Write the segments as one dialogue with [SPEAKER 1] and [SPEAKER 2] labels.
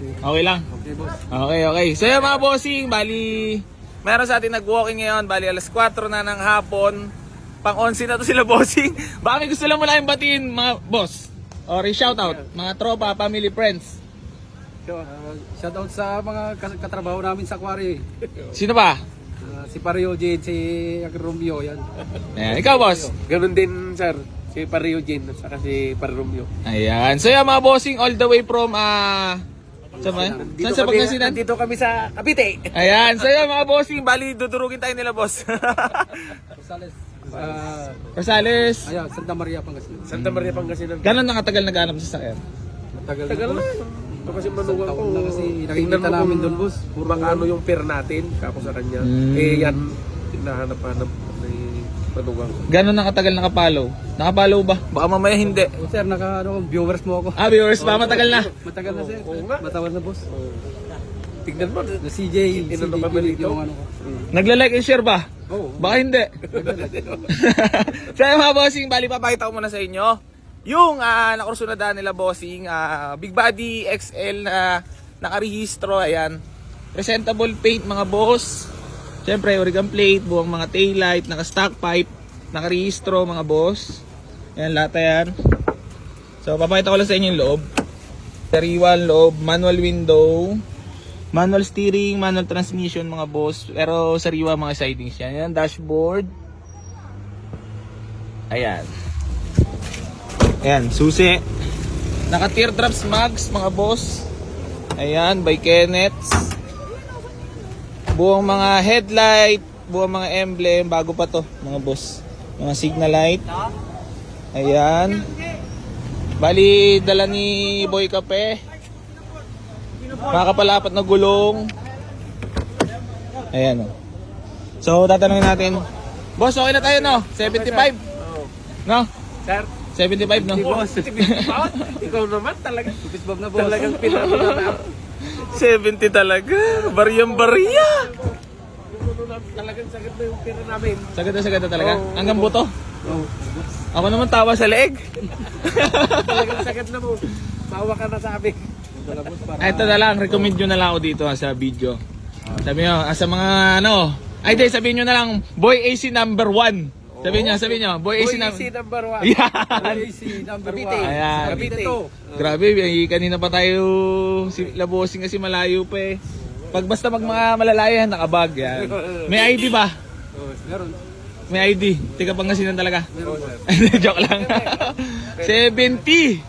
[SPEAKER 1] Okay lang?
[SPEAKER 2] Okay, boss.
[SPEAKER 1] Okay, okay. So yun mga bossing, bali, meron sa atin nag-walking ngayon, bali alas 4 na ng hapon. Pang 11 na to sila bossing. Baka may gusto lang mula yung batiin mga boss. Or shoutout, mga tropa, family, friends.
[SPEAKER 2] Shout out sa mga katrabaho namin sa quarry.
[SPEAKER 1] Sino ba?
[SPEAKER 2] Si Pario Jade, si Romeo, yan.
[SPEAKER 1] Ayan, ikaw boss.
[SPEAKER 3] Ganun din, sir. Si Pario Jane at saka si Parromeo.
[SPEAKER 1] Ayan. So yan mga bossing, all the way from saan ba? Saan sa Pangasinan?
[SPEAKER 3] Dito kami sa Cavite.
[SPEAKER 1] Ayan. So yan mga bossing, bali dudurugin tayo nila boss.
[SPEAKER 2] Rosales.
[SPEAKER 1] Rosales.
[SPEAKER 2] Ayan, Santa Maria, Pangasinan.
[SPEAKER 3] Santa Maria, Pangasinan.
[SPEAKER 1] Gano'n nakatagal naghanap sa sakyan?
[SPEAKER 2] Matagal
[SPEAKER 3] Tagal
[SPEAKER 2] na,
[SPEAKER 3] na.
[SPEAKER 2] boss.
[SPEAKER 3] Ito kasi manugang ko.
[SPEAKER 2] Taon na kasi
[SPEAKER 3] Tingnan
[SPEAKER 2] nakikita
[SPEAKER 3] mo
[SPEAKER 2] namin
[SPEAKER 3] kung
[SPEAKER 2] doon, boss.
[SPEAKER 3] Magkano yung pair natin, kako sa kanya. Yan, hinahanap-hanap ni manugang ko.
[SPEAKER 1] Gano'n nakatagal nakapollow? Nakapollow ba? Baka mamaya hindi.
[SPEAKER 2] Oh, sir, viewers mo ako.
[SPEAKER 1] Viewers ba? Matagal na.
[SPEAKER 2] Matagal na, sir.
[SPEAKER 3] Oo nga.
[SPEAKER 2] Matagal na, boss.
[SPEAKER 3] Tignan mo.
[SPEAKER 2] Na CJ,
[SPEAKER 3] Inano kami dito.
[SPEAKER 2] yung ano ko.
[SPEAKER 1] Nagla-like and share ba?
[SPEAKER 2] Oo.
[SPEAKER 1] Baka hindi. So yung mga bossing, bali papakita ko muna sa inyo yung nakursunadaan nila bossing, Big Body XL na nakarehistro. Ayan, presentable paint mga boss. Siyempre origam plate, buwang mga taillight, naka stock pipe, nakarehistro mga boss. Ayan, lahat yan. So papakita ko lang sa inyo yung loob. Sariwan loob, manual window, manual steering, manual transmission mga boss. Pero sariwa mga sidings yan. Ayan, dashboard. Ayan. Ayan, susi. Naka teardrops mags mga boss. Ayan, by Kenneth. Buong mga headlight, buong mga emblem, bago pa to mga boss. Mga signal light. Ayan. Bali, dala ni Boy Kape. Mga kapalapat na gulong. Ayan o. So, tatanungin natin. Boss, okay na tayo no? 75? No?
[SPEAKER 3] Sir,
[SPEAKER 1] 75 no?
[SPEAKER 3] boss. Ikaw naman talaga.
[SPEAKER 2] Tupis Bob na, boss.
[SPEAKER 3] Talagang pinano na
[SPEAKER 1] 70 talaga. Baryang-barya.
[SPEAKER 3] Talagang sagad na yung pera namin.
[SPEAKER 1] Sagad na talaga.
[SPEAKER 3] Oo.
[SPEAKER 1] Hanggang buto.
[SPEAKER 2] Oh,
[SPEAKER 1] Ako naman tawa sa leeg.
[SPEAKER 3] Talagang sagad na mo. Mawa ka na sa amin.
[SPEAKER 2] dala, boss, para...
[SPEAKER 1] Ito na lang, recommend nyo na lang ako dito sa video. Sabi nyo, sa mga ano, ay di, sabihin nyo na lang, Boy AC number 1. Sabihin nyo, Boy AC
[SPEAKER 3] number 1.
[SPEAKER 1] Yan.
[SPEAKER 2] AC number
[SPEAKER 3] Cavite.
[SPEAKER 2] 1.
[SPEAKER 1] Ayan.
[SPEAKER 3] Cavite.
[SPEAKER 1] Grabe, kanina pa tayo si labosing kasi malayo pa eh. Pag basta mga malalayan, nakabag yan. May ID ba?
[SPEAKER 2] Meron.
[SPEAKER 1] May ID. Tiga Pangasinan talaga.
[SPEAKER 2] Meron, sir.
[SPEAKER 1] Joke lang. 70.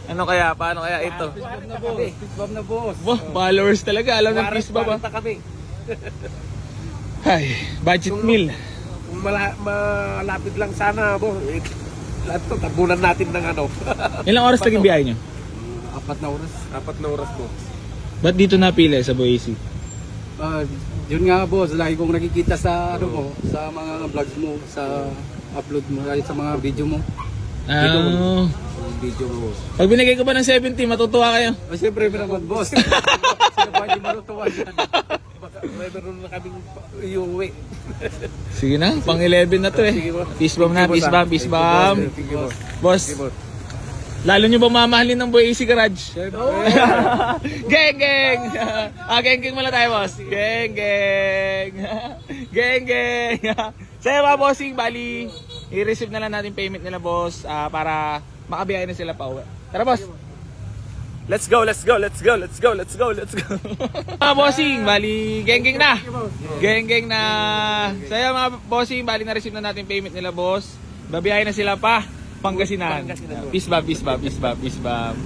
[SPEAKER 1] Ano kaya? Paano kaya ito?
[SPEAKER 2] Tupis Bob na, boss.
[SPEAKER 1] Boh, followers talaga. Alam ng peace ba ba?
[SPEAKER 3] kami.
[SPEAKER 1] Ay, budget meal.
[SPEAKER 3] Kung malapit lang sana, bo. Lahat to, tabunan natin ng ano.
[SPEAKER 1] Ilang oras naging biyahe nyo?
[SPEAKER 2] 4 na oras.
[SPEAKER 3] 4 na oras mo.
[SPEAKER 1] Ba't dito napili sa Boise?
[SPEAKER 2] Yun nga, boss, lagi kong nakikita sa ano mo, sa mga vlogs mo, sa upload mo, sa mga video mo. Video mo, boss.
[SPEAKER 1] Pag binigay ko ba ng 70, matutuwa kayo?
[SPEAKER 2] Siyempre, naman, boss. Sino ba hindi marutuwa yan?
[SPEAKER 3] Baka meron na kaming iuwi.
[SPEAKER 1] Sige na, pang 11 na to eh.
[SPEAKER 3] Sige, boss.
[SPEAKER 1] Peace bomb na, peace bomb, peace bomb.
[SPEAKER 3] Sige, boss.
[SPEAKER 1] Boss,
[SPEAKER 3] Sige, boss.
[SPEAKER 1] lalo nyo ba mamahalin ng Boise Garage?
[SPEAKER 2] Siyempre.
[SPEAKER 1] Geng, geng! Geng, geng muna tayo, boss. Geng, geng! Geng, geng! Sa'yo mga bossing, bali, i-receive na lang natin payment nila, boss, para makabiyahin na sila pa uwi. Tara, boss! Let's go, let's go, let's go, let's go, let's go, let's go! Mga bossing, bali, geng, geng na! Geng, geng na! Sa'yo mga bossing, bali, na-receive na natin payment nila, boss. Babiyahin na sila pa. Pangasinan. Peace bomb, peace bomb, peace bomb, peace bomb.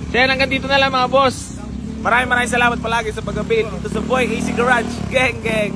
[SPEAKER 1] So yan, hanggang dito na lang mga boss. Maraming salamat palagi sa pag-avail dito sa Boy AC Garage. Geng, geng.